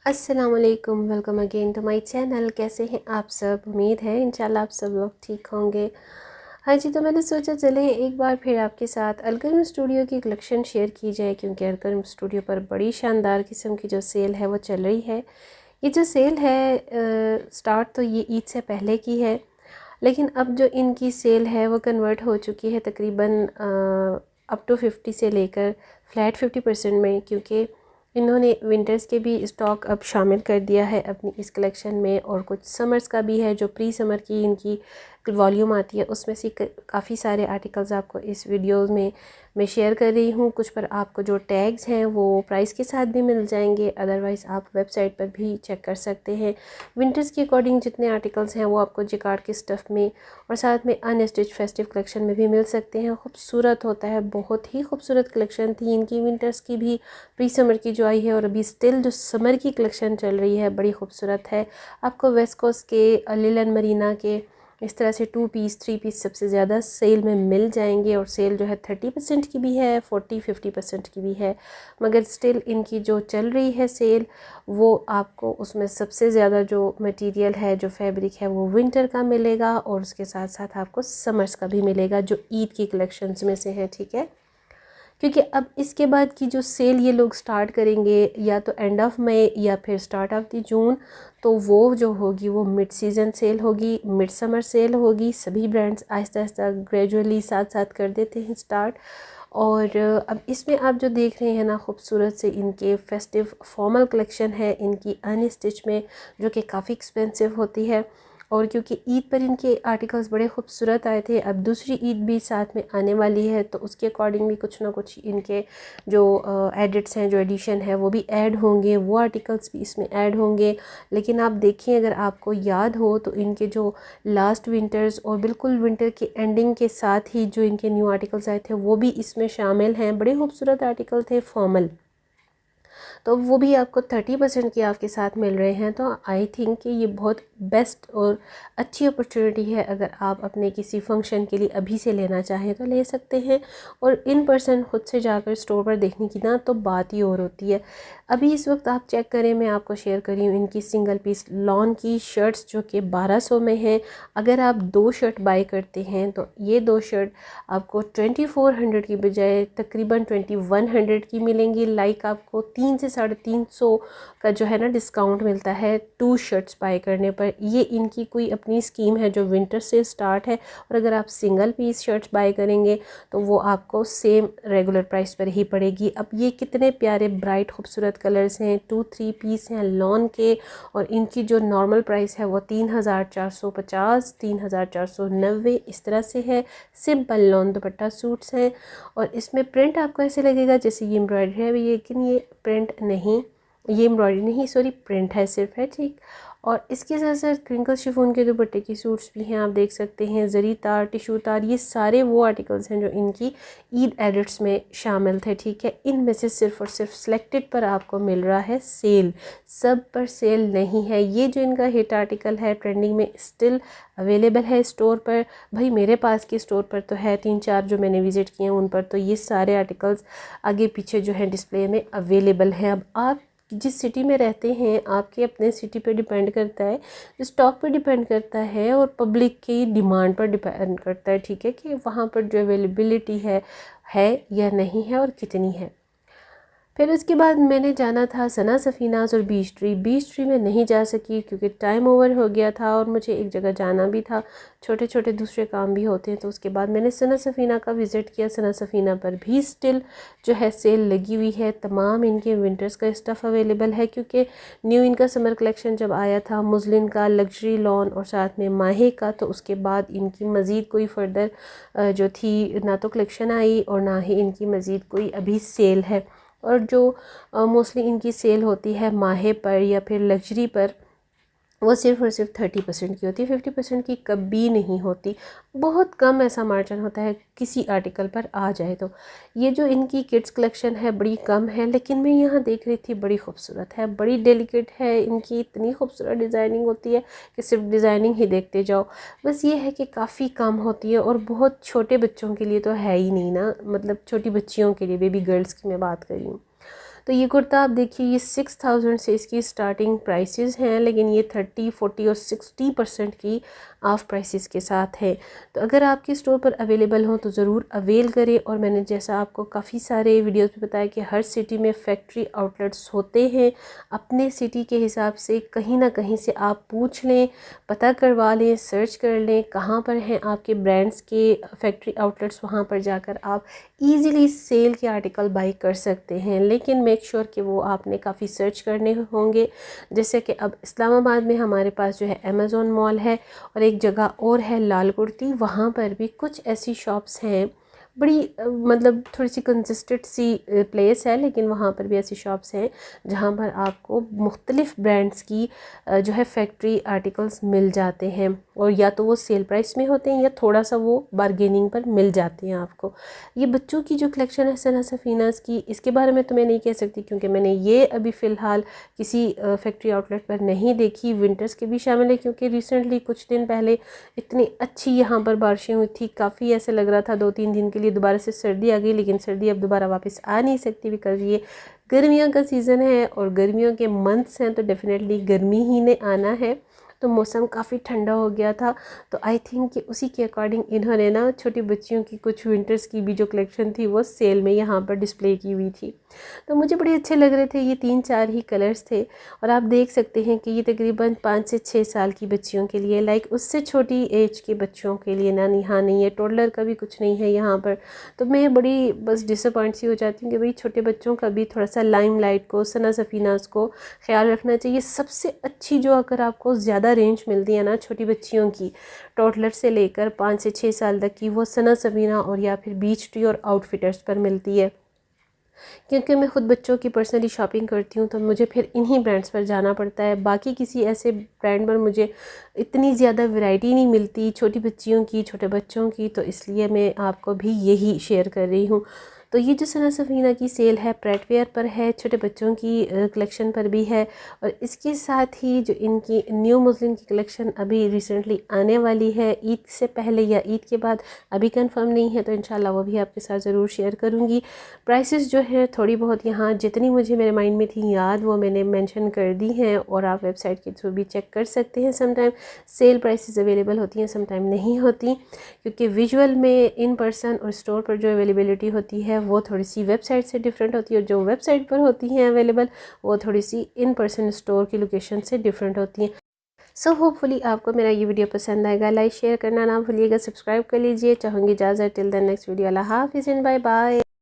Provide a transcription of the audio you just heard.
अस्सलाम वालेकुम, welcome again to my channel. कैसे हैं आप सब? उम्मीद है इंशाल्लाह आप सब लोग ठीक होंगे। हाँ जी, तो मैंने सोचा चले एक बार फिर आपके साथ अलकरम स्टूडियो की कलेक्शन शेयर की जाए, क्योंकि अलकरम स्टूडियो पर बड़ी शानदार किस्म की जो सेल है वो चल रही है। ये जो सेल है स्टार्ट तो ये ईद से पहले की है, लेकिन अब जो इनकी सेल है वो कन्वर्ट हो चुकी है तकरीबन अप टू 50 से लेकर फ्लैट 50% में, क्योंकि इन्होंने विंटर्स के भी स्टॉक अब शामिल कर दिया है अपनी इस कलेक्शन में, और कुछ समर्स का भी है। जो प्री समर की इनकी वॉल्यूम आती है उसमें से काफ़ी सारे आर्टिकल्स आपको इस वीडियो में मैं शेयर कर रही हूँ। कुछ पर आपको जो टैग्स हैं वो प्राइस के साथ भी मिल जाएंगे, अदरवाइज़ आप वेबसाइट पर भी चेक कर सकते हैं। विंटर्स के अकॉर्डिंग जितने आर्टिकल्स हैं वो आपको जिकार्ड के स्टफ़ में और साथ में अनस्टिच फेस्टिव कलेक्शन में भी मिल सकते हैं। खूबसूरत होता है, बहुत ही खूबसूरत कलेक्शन थी इनकी विंटर्स की भी, प्री समर की जो आई है, और अभी स्टिल जो समर की कलेक्शन चल रही है बड़ी खूबसूरत है। आपको वेस्ट कोस्ट के लिलन मरीना के इस तरह से 2 पीस 3 पीस सबसे ज़्यादा सेल में मिल जाएंगे, और सेल जो है 30% की भी है, 40-50% की भी है, मगर स्टिल इनकी जो चल रही है सेल वो आपको उसमें सबसे ज़्यादा जो मटेरियल है, जो फैब्रिक है, वो विंटर का मिलेगा, और उसके साथ साथ आपको समर्स का भी मिलेगा जो ईद की कलेक्शंस में से है। ठीक है, क्योंकि अब इसके बाद की जो सेल ये लोग स्टार्ट करेंगे या तो एंड ऑफ मई या फिर स्टार्ट ऑफ द जून, तो वो जो होगी वो मिड सीज़न सेल होगी, मिड समर सेल होगी। सभी ब्रांड्स आहिस्ता आहिस्ता ग्रेजुअली साथ साथ कर देते हैं स्टार्ट। और अब इसमें आप जो देख रहे हैं ना, खूबसूरत से इनके फेस्टिव फॉर्मल कलेक्शन है इनकी अनस्टिच में, जो कि काफ़ी एक्सपेंसिव होती है। और क्योंकि ईद पर इनके आर्टिकल्स बड़े खूबसूरत आए थे, अब दूसरी ईद भी साथ में आने वाली है, तो उसके अकॉर्डिंग भी कुछ ना कुछ इनके जो एडिट्स हैं, जो एडिशन है, वो भी ऐड होंगे, वो आर्टिकल्स भी इसमें ऐड होंगे। लेकिन आप देखिए, अगर आपको याद हो तो इनके जो लास्ट विंटर्स और बिल्कुल विंटर के एंडिंग के साथ ही जो इनके न्यू आर्टिकल्स आए थे वो भी इसमें शामिल हैं। बड़े खूबसूरत आर्टिकल थे फॉर्मल, तो वो भी आपको 30% की आपके साथ मिल रहे हैं। तो आई थिंक कि ये बहुत बेस्ट और अच्छी अपॉर्चुनिटी है, अगर आप अपने किसी फंक्शन के लिए अभी से लेना चाहें तो ले सकते हैं। और इन पर्सन खुद से जाकर स्टोर पर देखने की ना तो बात ही और होती है। अभी इस वक्त आप चेक करें, मैं आपको शेयर करी हूँ इनकी सिंगल पीस लॉन की शर्ट्स जो कि 1200 में हैं। अगर आप 2 शर्ट बाय करते हैं तो ये 2 शर्ट आपको 2400 की बजाय तकरीबन 2100 की मिलेंगी। लाइक आपको 3 से 350 का जो है ना डिस्काउंट मिलता है 2 शर्ट्स बाय करने पर। ये इनकी कोई अपनी स्कीम है जो विंटर से स्टार्ट है, और अगर आप सिंगल पीस शर्ट्स बाय करेंगे तो वो आपको सेम रेगुलर प्राइस पर ही पड़ेगी। अब ये कितने प्यारे ब्राइट खूबसूरत कलर्स हैं, 2-3 पीस हैं लॉन के, और इनकी जो नॉर्मल प्राइस है वो 3450, 3490 इस तरह से है। सिंपल लॉन दुपट्टा सूट्स हैं, और इसमें प्रिंट आपको ऐसे लगेगा जैसे ये एम्ब्रॉयडरी है, लेकिन ये प्रिंट नहीं, ये एम्ब्रॉयडरी नहीं, सॉरी, प्रिंट है सिर्फ है। ठीक, और इसके साथ साथ क्रिंकल शिफॉन के दुपट्टे की सूट्स भी हैं, आप देख सकते हैं। जरी तार, टिशू तार, ये सारे वो आर्टिकल्स हैं जो इनकी ईद एडिट्स में शामिल थे। ठीक है, इनमें से सिर्फ और सिर्फ सिलेक्टेड पर आपको मिल रहा है सेल, सब पर सेल नहीं है। ये जो इनका हिट आर्टिकल है ट्रेंडिंग में स्टिल अवेलेबल है स्टोर पर। भाई मेरे पास के स्टोर पर तो है, 3-4 जो मैंने विज़िट किए हैं उन पर तो ये सारे आर्टिकल्स आगे पीछे जो है डिस्प्ले में अवेलेबल हैं। अब आप जिस सिटी में रहते हैं आपके अपने सिटी पे डिपेंड करता है, स्टॉक पे डिपेंड करता है, और पब्लिक की डिमांड पर डिपेंड करता है। ठीक है, कि वहाँ पर जो अवेलेबिलिटी है या नहीं है, और कितनी है। फिर उसके बाद मैंने जाना था सना सफ़ीनाज़ और बीच ट्री। बीच ट्री में नहीं जा सकी क्योंकि टाइम ओवर हो गया था, और मुझे एक जगह जाना भी था, छोटे छोटे दूसरे काम भी होते हैं। तो उसके बाद मैंने सना सफ़ीना का विज़िट किया। सना सफ़ीना पर भी स्टिल जो है सेल लगी हुई है, तमाम इनके विंटर्स का स्टफ़ अवेलेबल है, क्योंकि न्यू इनका समर कलेक्शन जब आया था मुस्लिन का, लग्जरी लॉन और साथ में माहे का, तो उसके बाद इनकी मज़ीद कोई फर्दर जो थी ना तो कलेक्शन आई और ना ही इनकी मज़ीद कोई अभी सेल है। और जो मोस्टली इनकी सेल होती है माहे पर या फिर लग्जरी पर, वो सिर्फ़ और सिर्फ 30% की होती है, 50% की कभी नहीं होती। बहुत कम ऐसा मार्जिन होता है किसी आर्टिकल पर आ जाए तो। ये जो इनकी किड्स कलेक्शन है बड़ी कम है, लेकिन मैं यहाँ देख रही थी बड़ी खूबसूरत है, बड़ी डेलिकेट है। इनकी इतनी खूबसूरत डिज़ाइनिंग होती है कि सिर्फ डिज़ाइनिंग ही देखते जाओ। बस ये है कि काफ़ी कम होती है, और बहुत छोटे बच्चों के लिए तो है ही नहीं ना, मतलब छोटी बच्चियों के लिए, बेबी गर्ल्स की मैं बात कर रही हूँ। तो ये कुर्ता आप देखिए, ये 6000 से इसकी स्टार्टिंग प्राइसेस हैं, लेकिन ये 30, 40 और 60% की ऑफ प्राइसेस के साथ है। तो अगर आपके स्टोर पर अवेलेबल हो तो ज़रूर अवेल करें। और मैंने जैसा आपको काफ़ी सारे वीडियोस में बताया कि हर सिटी में फैक्ट्री आउटलेट्स होते हैं। अपने सिटी के हिसाब से कहीं ना कहीं से आप पूछ लें, पता करवा लें, सर्च कर लें कहाँ पर हैं आपके ब्रांड्स के फैक्ट्री आउटलेट्स। वहाँ पर जाकर आप ईज़िली सेल के आर्टिकल बाई कर सकते हैं, लेकिन मेक श्योर कि वो आपने काफ़ी सर्च करने होंगे। जैसे कि अब इस्लामाबाद में हमारे पास जो है अमेज़ॉन मॉल है, और एक जगह और है लाल कुर्ती, वहाँ पर भी कुछ ऐसी शॉप्स हैं, बड़ी मतलब थोड़ी सी कंसिस्टेंट सी प्लेस है, लेकिन वहाँ पर भी ऐसी शॉप्स हैं जहाँ पर आपको मुख्तलिफ़ ब्रांड्स की जो है फैक्ट्री आर्टिकल्स मिल जाते हैं, और या तो वो सेल प्राइस में होते हैं या थोड़ा सा वो बारगेनिंग पर मिल जाते हैं आपको। ये बच्चों की जो कलेक्शन है सना सफ़ीनास की, इसके बारे में तो मैं नहीं कह सकती क्योंकि मैंने ये अभी फ़िलहाल किसी फैक्ट्री आउटलेट पर नहीं देखी। विंटर्स के भी शामिल है क्योंकि रिसेंटली कुछ दिन पहले इतनी अच्छी यहाँ पर बारिशें हुई थी, काफ़ी ऐसे लग रहा था 2-3 दिन के लिए दोबारा से सर्दी आ गई, लेकिन सर्दी अब दोबारा वापस आ नहीं सकती बिकॉज़ ये गर्मियों का सीज़न है और गर्मियों के मंथ्स हैं, तो डेफ़िनेटली गर्मी ही ने आना है। तो मौसम काफ़ी ठंडा हो गया था, तो आई थिंक कि उसी के अकॉर्डिंग इन्होंने ना छोटी बच्चियों की कुछ विंटर्स की भी जो कलेक्शन थी वो सेल में यहाँ पर डिस्प्ले की हुई थी। तो मुझे बड़े अच्छे लग रहे थे, ये 3-4 ही कलर्स थे। और आप देख सकते हैं कि ये तकरीबन 5 से 6 साल की बच्चियों के लिए, लाइक उससे छोटी एज के बच्चों के लिए ना, यहाँ नहीं है, टोडलर का भी कुछ नहीं है यहाँ पर। तो मैं बड़ी बस डिसअपॉइंट सी हो जाती हूँ कि भाई छोटे बच्चों का भी थोड़ा सा लाइमलाइट को, सना सफ़ीनास को ख्याल रखना चाहिए। सबसे अच्छी जो अगर आपको ज़्यादा रेंज मिलती है ना छोटी बच्चियों की, टोडलर से लेकर 5 से 6 साल तक की, वो सना सफ़ीना और या फिर बीच ट्री और आउटफिटर्स पर मिलती है। क्योंकि मैं ख़ुद बच्चों की पर्सनली शॉपिंग करती हूँ, तो मुझे फिर इन्हीं ब्रांड्स पर जाना पड़ता है। बाकी किसी ऐसे ब्रांड पर मुझे इतनी ज़्यादा वैरायटी नहीं मिलती छोटी बच्चियों की, छोटे बच्चों की, तो इसलिए मैं आपको भी यही शेयर कर रही हूँ। तो ये जो सना सफ़ीना की सेल है प्रेट वेयर पर है, छोटे बच्चों की कलेक्शन पर भी है, और इसके साथ ही जो इनकी न्यू मुस्लिम की कलेक्शन अभी रिसेंटली आने वाली है, ईद से पहले या ईद के बाद, अभी कंफर्म नहीं है, तो इंशाल्लाह वो भी आपके साथ ज़रूर शेयर करूँगी। प्राइसेस जो है थोड़ी बहुत यहाँ जितनी मुझे मेरे माइंड में थी याद, वो मैंने मेंशन कर दी हैं, और आप वेबसाइट के थ्रू भी चेक कर सकते हैं। समटाइम सेल प्राइसेस अवेलेबल होती हैं, समटाइम नहीं होती, क्योंकि विजुअल में इन पर्सन और स्टोर पर जो अवेलेबिलिटी होती है वो थोड़ी सी वेबसाइट से डिफरेंट होती है, और जो वेबसाइट पर होती हैं अवेलेबल वो थोड़ी सी इन पर्सन स्टोर की लोकेशन से डिफरेंट होती हैं। सो होपफुली आपको मेरा ये वीडियो पसंद आएगा। लाइक शेयर करना ना भूलिएगा, सब्सक्राइब कर लीजिए। चाहूँगी इजाज़त, टिल द नेक्स्ट वीडियो। अल्लाह हाफ़िज़ एंड बाय बाय।